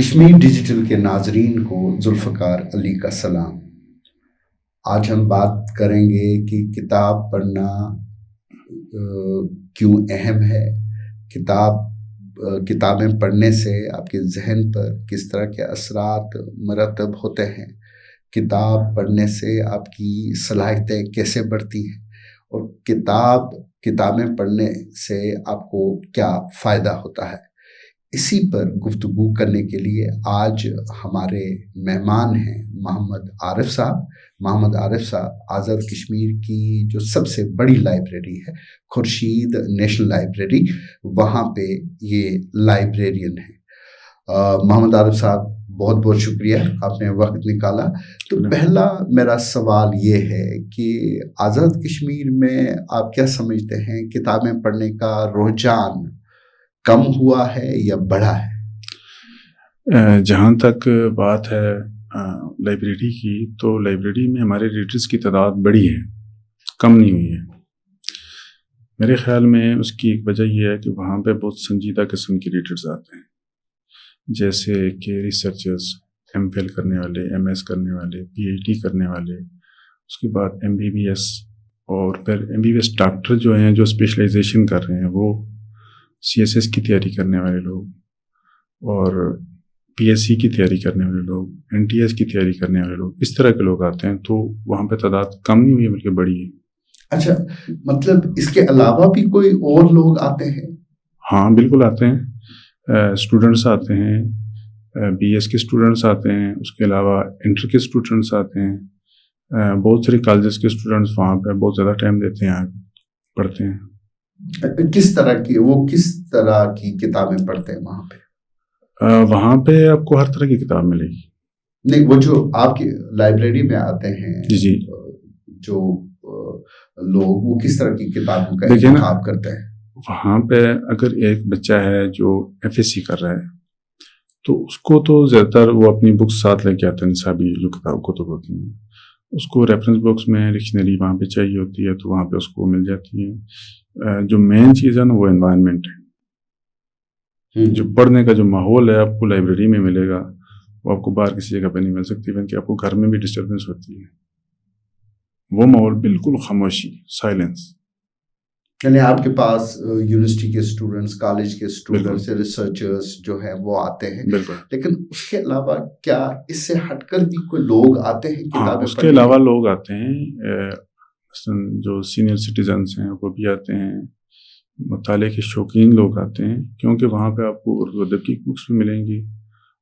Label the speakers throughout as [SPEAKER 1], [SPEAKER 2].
[SPEAKER 1] Kashmir digital کے ناظرین کو ذوالفقار علی کا سلام۔ آج ہم بات کریں گے کہ کتاب پڑھنا کیوں اہم ہے، کتابیں پڑھنے سے آپ کے ذہن پر کس طرح کے اثرات مرتب ہوتے ہیں، کتاب پڑھنے سے آپ کی صلاحیتیں کیسے بڑھتی ہیں، اور کتابیں پڑھنے سے آپ کو کیا فائدہ ہوتا ہے۔ اسی پر گفتگو کرنے کے لیے آج ہمارے مہمان ہیں محمد عارف صاحب آزاد کشمیر کی جو سب سے بڑی لائبریری ہے خورشید نیشنل لائبریری، وہاں پہ یہ لائبریرین ہیں۔ محمد عارف صاحب بہت بہت شکریہ، آپ نے وقت نکالا۔ تو پہلا میرا سوال یہ ہے کہ آزاد کشمیر میں آپ کیا سمجھتے ہیں، کتابیں پڑھنے کا رجحان کم ہوا ہے یا بڑھا ہے؟
[SPEAKER 2] جہاں تک بات ہے لائبریری کی، تو لائبریری میں ہمارے ریڈرز کی تعداد بڑی ہے، کم نہیں ہوئی ہے۔ میرے خیال میں اس کی ایک وجہ یہ ہے کہ وہاں پہ بہت سنجیدہ قسم کی ریڈرز آتے ہیں، جیسے کہ ریسرچرز، ایم فل کرنے والے، ایم ایس کرنے والے، پی ایچ ڈی کرنے والے، اس کے بعد ایم بی بی ایس، اور پھر M B B S doctor جو ہیں جو اسپیشلائزیشن کر رہے ہیں، وہ سی ایس ایس کی تیاری کرنے والے لوگ، اور پی ایس سی کی تیاری کرنے والے لوگ، این ٹی ایس کی تیاری کرنے والے لوگ، اس طرح کے لوگ آتے ہیں۔ تو وہاں پہ تعداد کم نہیں ہوئی ہے بلکہ بڑی ہے۔
[SPEAKER 1] اچھا، مطلب اس کے علاوہ بھی کوئی اور لوگ آتے ہیں؟
[SPEAKER 2] ہاں بالکل آتے ہیں، اسٹوڈنٹس آتے ہیں، بی ایس کے اسٹوڈنٹس آتے ہیں، اس کے علاوہ انٹر کے اسٹوڈنٹس آتے ہیں، بہت سارے کالجز کے اسٹوڈنٹس وہاں پہ بہت زیادہ ٹائم دیتے ہیں، پڑھتے ہیں۔
[SPEAKER 1] کس طرح کی کتابیں پڑھتے ہیں وہاں پہ؟
[SPEAKER 2] وہاں پہ آپ کو ہر طرح کی کتاب ملے گی۔
[SPEAKER 1] نہیں، وہ جو آپ کی لائبریری میں آتے ہیں
[SPEAKER 2] جی
[SPEAKER 1] جو لوگ، وہ کس طرح کی کتابوں کا انتخاب کرتے ہیں؟
[SPEAKER 2] وہاں پہ اگر ایک بچہ ہے جو ایف ایس سی کر رہا ہے، تو اس کو تو زیادہ تر وہ اپنی بکس ساتھ لے کے آتے ہیں، نصابی جو کتب ہوتی ہیں، اس کو ریفرنس بکس میں ڈکشنری وہاں پہ چاہیے ہوتی ہے، تو وہاں پہ اس کو مل جاتی ہے۔ جو مین چیز ہے نا، وہ انوائرمنٹ ہے۔ جو پڑھنے کا جو ماحول ہے آپ کو لائبریری میں ملے گا، وہ آپ کو باہر کسی جگہ پہ نہیں مل سکتی، بلکہ آپ کو گھر میں بھی ڈسٹربنس ہوتی ہے۔ وہ ماحول بالکل خاموشی، سائلنس۔
[SPEAKER 1] یعنی آپ کے پاس یونیورسٹی کے اسٹوڈنٹس، کالج کے اسٹوڈنٹس، ریسرچرز جو ہیں وہ آتے ہیں، لیکن اس کے علاوہ کیا اس سے ہٹ کر بھی کوئی لوگ آتے ہیں کتابیں پڑھنے؟
[SPEAKER 2] اس کے علاوہ لوگ آتے ہیں، جو سینئر سٹیزنس ہیں وہ بھی آتے ہیں، مطالعے کے شوقین لوگ آتے ہیں، کیونکہ وہاں پہ آپ کو اردو ادب کی بکس بھی ملیں گی،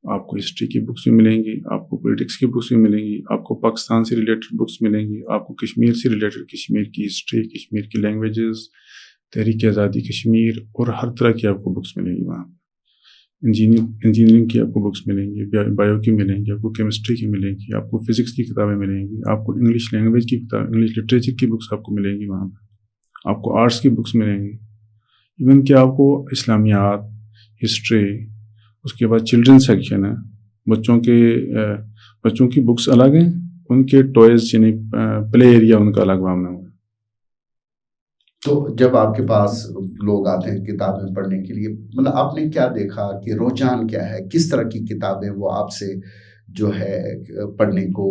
[SPEAKER 2] آپ کو ہسٹری کی بکس بھی ملیں گی، آپ کو پولیٹکس کی بکس بھی ملیں گی، آپ کو پاکستان سے ریلیٹڈ بکس ملیں گی، آپ کو کشمیر سے ریلیٹڈ، کشمیر کی ہسٹری، کشمیر کی لینگویجز، تحریک آزادی کشمیر، اور ہر طرح کی آپ کو بکس ملیں گی وہاں۔ انجینئرنگ کی آپ کو بکس ملیں گی، بایو کی ملیں گی، آپ کو کیمسٹری کی ملیں گی، آپ کو فزکس کی کتابیں ملیں گی، آپ کو انگلش لینگویج کی کتاب، انگلش لٹریچر کی بکس آپ کو ملیں گی وہاں پہ، آپ کو آرٹس کی بکس ملیں گی، ایون کہ آپ کو اسلامیات، ہسٹری، اس کے بعد چلڈرن سیکشن ہے، بچوں کی بکس الگ ہیں، ان کے ٹوائز یعنی پلے ایریا ان کا الگ وہاں میں ہوا۔
[SPEAKER 1] تو جب آپ کے پاس لوگ آتے ہیں کتابیں پڑھنے کے لیے، مطلب آپ نے کیا دیکھا کہ رجحان کیا ہے، کس طرح کی کتابیں وہ آپ سے جو ہے پڑھنے کو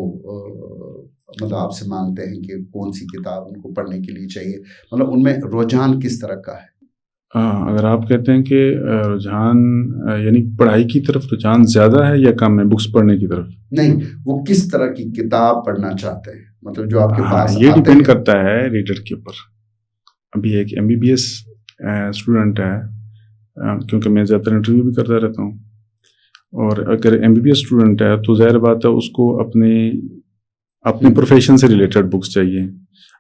[SPEAKER 1] مطلب آپ سے مانگتے ہیں کہ کون سی کتاب ان کو پڑھنے کے لیے چاہیے، مطلب ان میں رجحان کس طرح کا ہے؟
[SPEAKER 2] اگر آپ کہتے ہیں کہ رجحان یعنی پڑھائی کی طرف رجحان زیادہ ہے یا کم ہے بکس پڑھنے کی طرف؟ نہیں،
[SPEAKER 1] وہ کس طرح کی کتاب پڑھنا چاہتے ہیں، مطلب جو آپ کے پاس
[SPEAKER 2] یہ ڈیپینڈ کرتا ہے ریڈر کے اوپر۔ ابھی ایک M B B S student ہے، کیونکہ میں زیادہ تر انٹرویو بھی کرتا رہتا ہوں، اور اگر M B B S student ہے تو ظاہر بات ہے اس کو اپنے پروفیشن سے ریلیٹڈ بکس چاہیے۔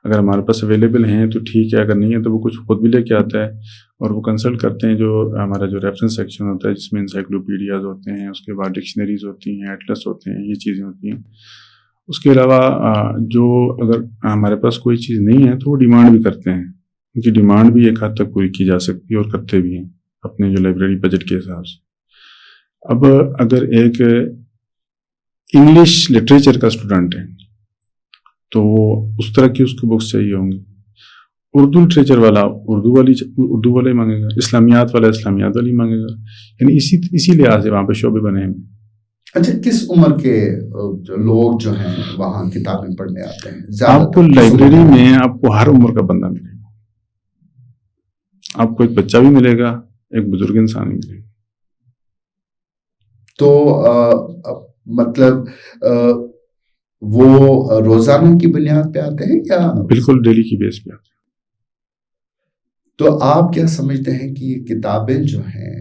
[SPEAKER 2] اگر ہمارے پاس اویلیبل ہیں تو ٹھیک ہے، اگر نہیں ہے تو وہ کچھ خود بھی لے کے آتا ہے، اور وہ کنسلٹ کرتے ہیں جو ہمارا جو ریفرنس سیکشن ہوتا ہے، جس میں انسائکلوپیڈیاز ہوتے ہیں، اس کے بعد ڈکشنریز ہوتی ہیں، ایٹلس ہوتے ہیں، یہ چیزیں ہوتی ہیں۔ اس کے علاوہ جو اگر ہمارے پاس کوئی چیز نہیں ہے تو وہ ڈیمانڈ بھی کرتے ہیں، ان کی ڈیمانڈ بھی ایک حد تک پوری کی جا سکتی ہے، اور کرتے بھی ہیں اپنے جو لائبریری بجٹ کے حساب سے۔ اب اگر ایک انگلش لٹریچر کا اسٹوڈنٹ ہے تو اس طرح کی اس کو بکس چاہیے ہوں گی۔ اردو لٹریچر والا اردو والا ہی مانگے گا، اسلامیات والا اسلامیات والی مانگے گا، یعنی اسی لحاظ سے وہاں پہ شعبے بنے ہیں۔
[SPEAKER 1] اچھا، کس عمر کے لوگ جو ہیں وہاں کتابیں پڑھنے آتے ہیں زیادہ
[SPEAKER 2] آپ کو
[SPEAKER 1] تر؟
[SPEAKER 2] لائبریری میں آپ کو ہر عمر کا بندہ ملے گا. آپ کو ایک بچہ بھی ملے گا, ایک بزرگ انسان بھی ملے گا.
[SPEAKER 1] تو مطلب وہ روزانہ کی بنیاد پہ آتے ہیں یا؟
[SPEAKER 2] بالکل ڈیلی کی بیس پہ آتے ہیں.
[SPEAKER 1] تو آپ کیا سمجھتے ہیں کہ یہ کتابیں جو ہیں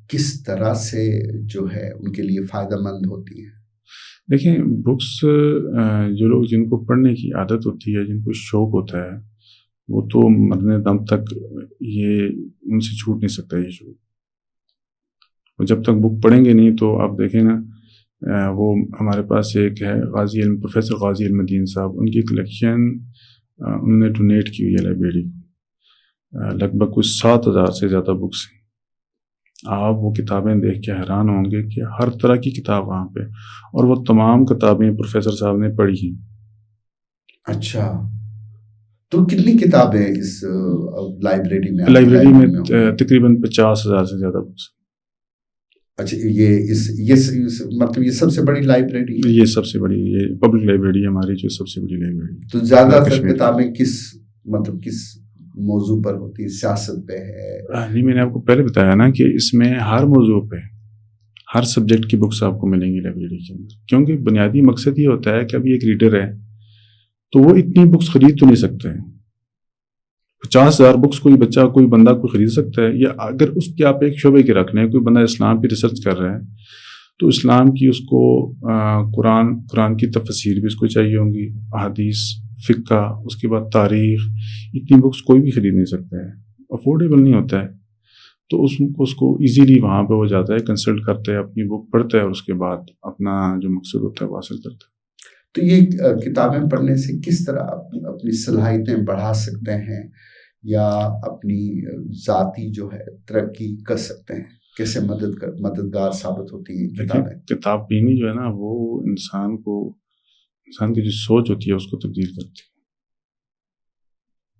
[SPEAKER 1] کس طرح سے جو ہے ان کے لیے فائدہ مند ہوتی ہیں؟
[SPEAKER 2] دیکھیں, بکس جو لوگ جن کو پڑھنے کی عادت ہوتی ہے, جن کو شوق ہوتا ہے, وہ تو مرنے دم تک یہ ان سے چھوٹ نہیں سکتا یہ شوق. وہ جب تک بک پڑھیں گے نہیں تو آپ دیکھیں نا, وہ ہمارے پاس ایک ہے پروفیسر غازی علم الدین صاحب, ان کی کلیکشن انہوں نے ڈونیٹ کی ہوئی ہے لائبریری کو, لگ بھگ کچھ 7,000 سے زیادہ بکس ہیں. آپ وہ کتابیں دیکھ کے حیران ہوں گے کہ ہر طرح کی کتاب وہاں پہ, اور وہ تمام کتابیں پروفیسر صاحب نے پڑھی ہیں.
[SPEAKER 1] اچھا, تو کتنی کتابیں اس لائبریری میں؟
[SPEAKER 2] لائبریری میں تقریباً 50,000 سے زیادہ بکس.
[SPEAKER 1] اچھا, یہ مطلب یہ سب سے بڑی لائبریری ہے؟
[SPEAKER 2] یہ سب سے بڑی, یہ پبلک لائبریری ہے ہماری, جو سب سے بڑی لائبریری.
[SPEAKER 1] تو زیادہ تر کتابیں کس موضوع پر ہوتی ہے؟ سیاست پہ ہے؟
[SPEAKER 2] نہیں, میں نے آپ کو پہلے بتایا نا کہ اس میں ہر موضوع پہ, ہر سبجیکٹ کی بکس آپ کو ملیں گی لائبریری کے اندر. کیونکہ بنیادی مقصد یہ ہوتا ہے کہ ابھی ایک ریڈر ہے تو وہ اتنی بکس خرید تو نہیں سکتے. 50,000 بکس کوئی بچہ, کوئی بندہ کوئی خرید سکتا ہے؟ یا اگر اس کے آپ ایک شعبے کے رکھ لیں, کوئی بندہ اسلام پہ ریسرچ کر رہا ہے تو اسلام کی اس کو قرآن کی تفسیر بھی اس کو چاہیے ہوں گی, احادیث, فقہ, اس کے بعد تاریخ. اتنی بکس کوئی بھی خرید نہیں سکتا ہے, افورڈیبل نہیں ہوتا ہے. تو اس کو ایزیلی وہاں پہ ہو جاتا ہے, کنسلٹ کرتا ہے, اپنی بک پڑھتا ہے, اور اس کے بعد اپنا جو مقصد ہوتا ہے وہ حاصل کرتا ہے.
[SPEAKER 1] تو یہ کتابیں پڑھنے سے کس طرح اپنی صلاحیتیں بڑھا سکتے ہیں یا اپنی ذاتی جو ہے ترقی کر سکتے ہیں؟ کیسے مددگار ثابت ہوتی ہے کتابیں؟
[SPEAKER 2] کتاب بینی جو ہے نا, وہ انسان کی جو سوچ ہوتی ہے اس کو تبدیل کرتی ہے.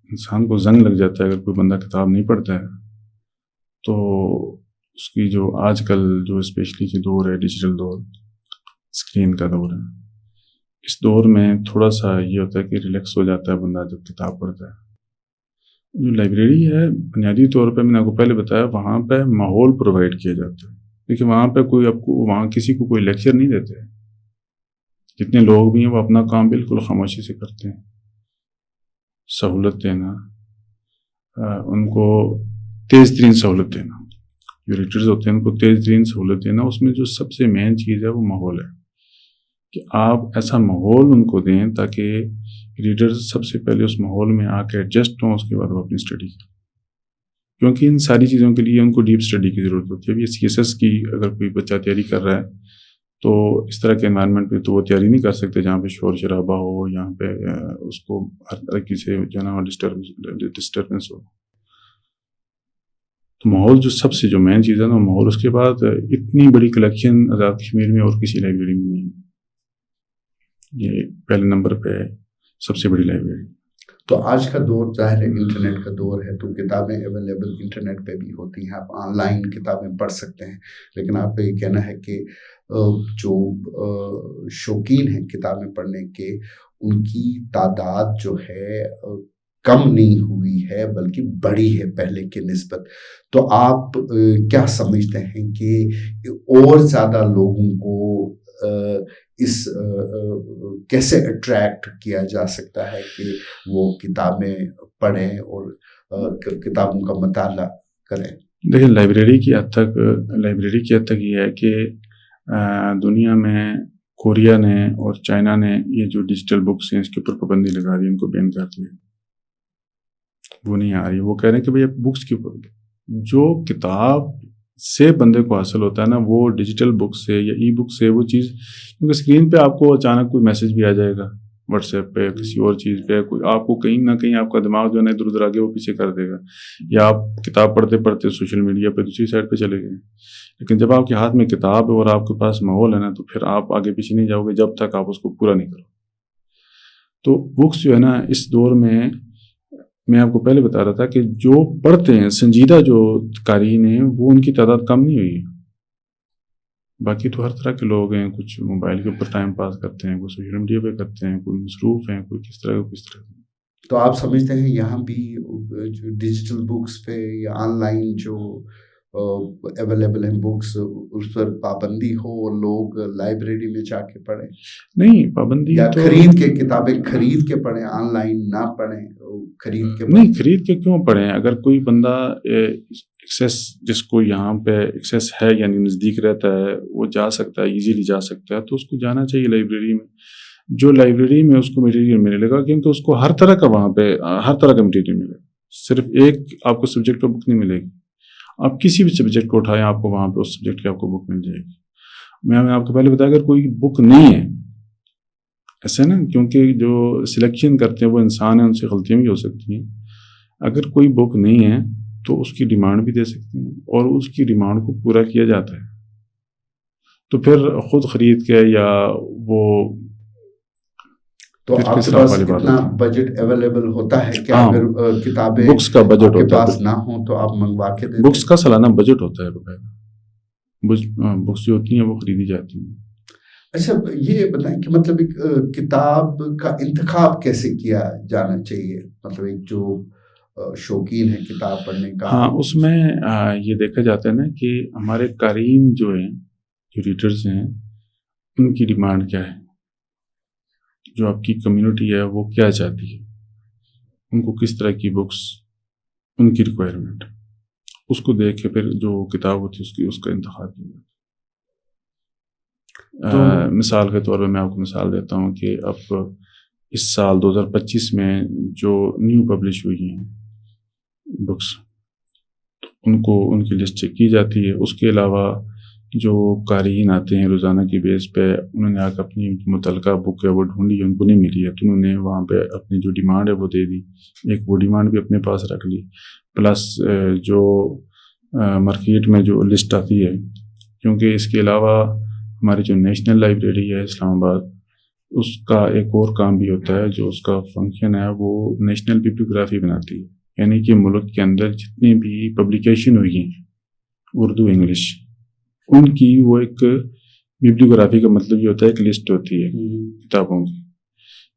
[SPEAKER 2] انسان کو زنگ لگ جاتا ہے اگر کوئی بندہ کتاب نہیں پڑھتا ہے. تو اس کی جو آج کل جو اسپیشلی جو دور ہے, ڈیجیٹل دور, اسکرین کا دور ہے, اس دور میں تھوڑا سا یہ ہوتا ہے کہ ریلیکس ہو جاتا ہے بندہ جب کتاب پڑھتا ہے. جو لائبریری ہے بنیادی طور پہ, میں نے آپ کو پہلے بتایا, وہاں پہ ماحول پرووائڈ کیا جاتا ہے. دیکھیے, وہاں پہ وہاں کسی کو کوئی لیکچر نہیں دیتے. جتنے لوگ بھی ہیں وہ اپنا کام بالکل خاموشی سے کرتے ہیں. سہولت دینا, ان کو تیز ترین سہولت دینا, جو ریڈرز ہوتے ہیں ان کو تیز ترین سہولت دینا, اس میں جو سب سے مین چیز ہے وہ ماحول ہے. کہ آپ ایسا ماحول ان کو دیں تاکہ ریڈرز سب سے پہلے اس ماحول میں آ کے ایڈجسٹ ہوں, اس کے بعد وہ اپنی اسٹڈی کریں. کیونکہ ان ساری چیزوں کے لیے ان کو ڈیپ اسٹڈی کی ضرورت ہوتی ہے. ابھی CSS کی اگر کوئی بچہ تیاری کر رہا ہے تو اس طرح کے انوائرمنٹ پہ تو وہ تیاری نہیں کر سکتے جہاں پہ شور شرابہ ہو, یہاں پہ اس کو ہر طرح سے جو ہے نا ڈسٹربنس ہو. تو ماحول جو سب سے جو مین چیز ہے نا ماحول. اس کے بعد اتنی بڑی کلیکشن آزاد کشمیر میں اور کسی لائبریری میں نہیں ہے. یہ پہلے نمبر پہ سب سے بڑی لائبریری.
[SPEAKER 1] تو آج کا دور ظاہر ہے انٹرنیٹ کا دور ہے, تو کتابیں اویلیبل انٹرنیٹ پہ بھی ہوتی ہیں, آپ آن لائن کتابیں پڑھ سکتے ہیں. لیکن آپ کا یہ کہنا ہے کہ جو شوقین ہیں کتابیں پڑھنے کے, ان کی تعداد جو ہے کم نہیں ہوئی ہے بلکہ بڑی ہے پہلے کے نسبت. تو آپ کیا سمجھتے ہیں کہ اور زیادہ لوگوں کو اس کیسے اٹریکٹ کیا جا سکتا ہے کہ وہ کتابیں پڑھیں اور کتابوں کا مطالعہ کریں؟
[SPEAKER 2] دیکھیں, لائبریری کی حد تک یہ ہے کہ دنیا میں کوریا نے اور چائنا نے یہ جو ڈیجیٹل بکس ہیں اس کے اوپر پابندی لگا دی, ان کو بین کر دیا. وہ نہیں آ رہی. وہ کہہ رہے ہیں کہ بھئی بکس کے اوپر جو کتاب سے بندے کو حاصل ہوتا ہے نا, وہ ڈیجیٹل بک سے یا ای بک سے وہ چیز, کیونکہ اسکرین پہ آپ کو اچانک کوئی میسج بھی آ جائے گا واٹس ایپ پہ, کسی اور چیز پہ, کوئی آپ کو کہیں نہ کہیں آپ کا دماغ جو ہے نا ادھر ادھر آگے وہ پیچھے کر دے گا, یا آپ کتاب پڑھتے پڑھتے سوشل میڈیا پہ دوسری سائڈ پہ چلے گئے. لیکن جب آپ کے ہاتھ میں کتاب ہے اور آپ کے پاس ماحول ہے نا, تو پھر آپ آگے پیچھے نہیں جاؤ گے جب تک آپ اس کو پورا نہیں کرو. تو بکس جو ہے نا اس دور میں آپ کو پہلے بتا رہا تھا کہ جو پڑھتے ہیں سنجیدہ جو قارئین ہیں وہ ان کی تعداد کم نہیں ہوئی ہے. باقی تو ہر طرح کے لوگ ہیں، کچھ موبائل کے اوپر ٹائم پاس کرتے ہیں، کوئی سوشل میڈیا پہ کرتے ہیں، کوئی مصروف ہیں، کوئی کس طرح کس طرح.
[SPEAKER 1] تو آپ سمجھتے ہیں یہاں بھی جو ڈیجیٹل بکس پہ یا آن لائن جو اویلیبل ہیں بکس اس پر پابندی ہو، لوگ لائبریری میں جا کے پڑھیں؟
[SPEAKER 2] نہیں، پابندی
[SPEAKER 1] یا
[SPEAKER 2] تو
[SPEAKER 1] خرید کے کتابیں خرید کے پڑھیں، آن لائن نہ پڑھیں، خرید کے
[SPEAKER 2] نہیں، خرید کے کیوں پڑھیں؟ اگر کوئی بندہ ایکسیس جس کو یہاں پہ ایکسیس ہے یعنی نزدیک رہتا ہے، وہ جا سکتا ہے، ایزیلی جا سکتا ہے، تو اس کو جانا چاہیے لائبریری میں. جو لائبریری میں اس کو مٹیریل ملے گا، کیونکہ اس کو ہر طرح کا وہاں پہ ہر طرح کا مٹیریل ملے گا. صرف ایک آپ کو سبجیکٹ پہ بک نہیں ملے گی. آپ کسی بھی سبجیکٹ کو اٹھائیں، آپ کو وہاں پہ اس سبجیکٹ کی آپ کو بک مل جائے گی. میں آپ کو پہلے بتایا، اگر کوئی بک نہیں ہے ایسے نا، کیونکہ جو سلیکشن کرتے ہیں وہ انسان ہیں، ان سے غلطیاں بھی ہو سکتی ہیں. اگر کوئی بک نہیں ہے تو اس کی ڈیمانڈ بھی دے سکتے ہیں، اور اس کی ڈیمانڈ کو پورا کیا جاتا ہے. تو پھر خود خرید کے یا وہ
[SPEAKER 1] تو آپ کے پاس اتنا بجٹ اویلیبل ہوتا ہے کہ اگر کتابیں
[SPEAKER 2] بکس کا بجٹ
[SPEAKER 1] آپ کے پاس نہ ہوں تو آپ منگوا کے دیں؟
[SPEAKER 2] بکس کا سالانہ بجٹ ہوتا ہے باقاعدہ، بکس جو ہوتی ہیں وہ خریدی جاتی ہیں.
[SPEAKER 1] اچھا، یہ بتائیں کہ مطلب ایک کتاب کا انتخاب کیسے کیا جانا چاہیے؟ مطلب ایک جو شوقین ہے کتاب پڑھنے کا.
[SPEAKER 2] ہاں، اس میں یہ دیکھا جاتا ہے نا کہ ہمارے قارئین جو ہیں، جو ریڈرز ہیں، ان کی ڈیمانڈ کیا ہے، جو آپ کی کمیونٹی ہے وہ کیا چاہتی ہے، ان کو کس طرح کی بکس، ان کی ریکوائرمنٹ، اس کو دیکھ کے پھر جو کتاب ہوتی ہے اس کا انتخاب کیا جاتا ہے. مثال کے طور پہ میں آپ کو مثال دیتا ہوں کہ اب اس سال 2025 میں جو نیو پبلش ہوئی ہیں بکس، ان کی لسٹ چیک کی جاتی ہے. اس کے علاوہ جو قارئین آتے ہیں روزانہ کی بیس پہ، انہوں نے آ کے اپنی متعلقہ بک ہے وہ ڈھونڈی، ان کو نہیں ملی ہے تو انہوں نے وہاں پہ اپنی جو ڈیمانڈ ہے وہ دے دی. ایک وہ ڈیمانڈ بھی اپنے پاس رکھ لی، پلس جو مارکیٹ میں جو لسٹ آتی ہے، کیونکہ اس کے علاوہ ہماری جو نیشنل لائبریری ہے اسلام آباد، اس کا ایک اور کام بھی ہوتا ہے، جو اس کا فنکشن ہے وہ نیشنل ببلیوگرافی بناتی ہے. یعنی کہ ملک کے اندر جتنی بھی پبلیکیشن ہوئی ہیں اردو انگلش، ان کی وہ ایک ببلیوگرافی کا مطلب یہ ہوتا ہے ایک لسٹ ہوتی ہے کتابوں کی،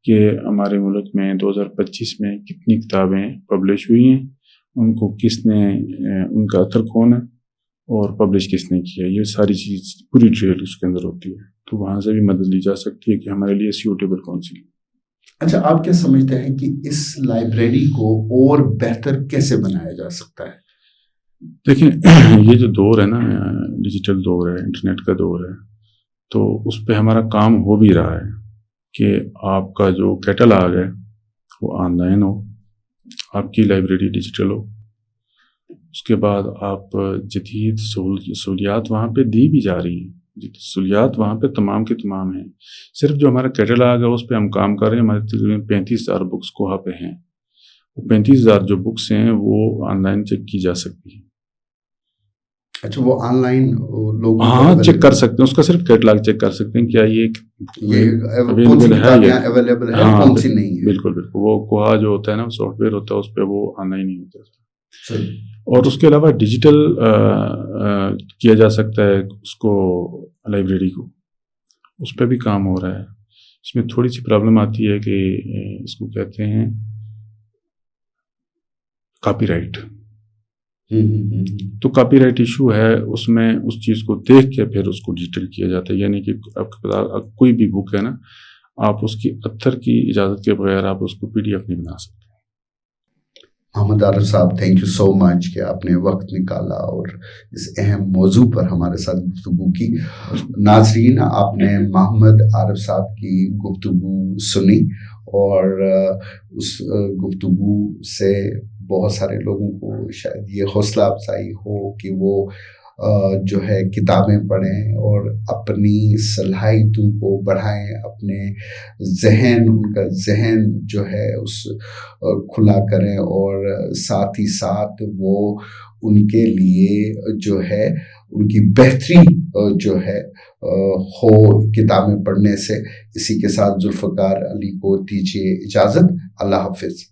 [SPEAKER 2] کہ ہمارے ملک میں 2025 میں کتنی کتابیں پبلش ہوئی ہیں، ان کو کس نے، ان کا اتھر کون ہے اور پبلش کس نے کیا. یہ ساری چیز پوری ڈیٹیل اس کے اندر ہوتی ہے، تو وہاں سے بھی مدد لی جا سکتی ہے کہ ہمارے لیے سیوٹیبل کون سی.
[SPEAKER 1] اچھا، آپ کیا سمجھتے ہیں کہ اس لائبریری کو اور بہتر کیسے بنایا جا سکتا ہے؟
[SPEAKER 2] دیکھیں، یہ جو دور ہے نا، ڈیجیٹل دور ہے، انٹرنیٹ کا دور ہے، تو اس پہ ہمارا کام ہو بھی رہا ہے کہ آپ کا جو کیٹلاگ ہے وہ آن لائن ہو، آپ کی لائبریری ڈیجیٹل ہو. اس کے بعد آپ جدید سہولیات وہاں پہ دی بھی جا رہی ہیں، سہولیات وہاں پہ تمام کے تمام ہیں. صرف جو ہمارا کیٹلاگ ہے اس پہ ہم کام کر رہے ہیں. ہمارے تقریباً 35,000 بکس کو وہاں پہ ہیں. وہ 35,000 جو بکس ہیں وہ آن لائن چیک کی جا سکتی ہیں.
[SPEAKER 1] اچھا، وہ آن لائن لوگ
[SPEAKER 2] چیک کر سکتے ہیں، اس کا صرف کیٹلاگ چیک کر سکتے ہیں کیا یہ
[SPEAKER 1] اویلیبل ہے، کون سی نہیں ہے.
[SPEAKER 2] بالکل. وہ کوہا جو ہوتا ہے نا، سافٹ ویئر ہوتا ہے، اس پہ وہ آن لائن ہی ہوتا ہے. اور اس کے علاوہ ڈیجیٹل کیا جا سکتا ہے اس کو، لائبریری کو، اس پہ بھی کام ہو رہا ہے. اس میں تھوڑی سی پرابلم آتی ہے کہ اس کو کہتے ہیں کاپی رائٹ. تو کاپی رائٹ ایشو ہے اس میں. اس چیز کو دیکھ کے پھر اس کو ڈیجیٹل کیا جاتا ہے. یعنی کہ آپ کے پاس کوئی بھی بک ہے نا، آپ اس کی اتھر کی اجازت کے بغیر آپ اس کو PDF نہیں بنا سکتے.
[SPEAKER 1] محمد عارف صاحب، تھینک یو سو مچ کہ آپ نے وقت نکالا اور اس اہم موضوع پر ہمارے ساتھ گفتگو کی. ناظرین، آپ نے محمد عارف صاحب کی گفتگو سنی، اور اس گفتگو سے بہت سارے لوگوں کو شاید یہ حوصلہ افزائی ہو کہ وہ جو ہے کتابیں پڑھیں اور اپنی صلاحیتوں کو بڑھائیں، اپنے ذہن، ان کا ذہن جو ہے اس کھلا کریں، اور ساتھ ہی ساتھ وہ ان کے لیے جو ہے ان کی بہتری جو ہے ہو کتابیں پڑھنے سے. اسی کے ساتھ ذوالفقار علی کو دیجیے اجازت. اللہ حافظ.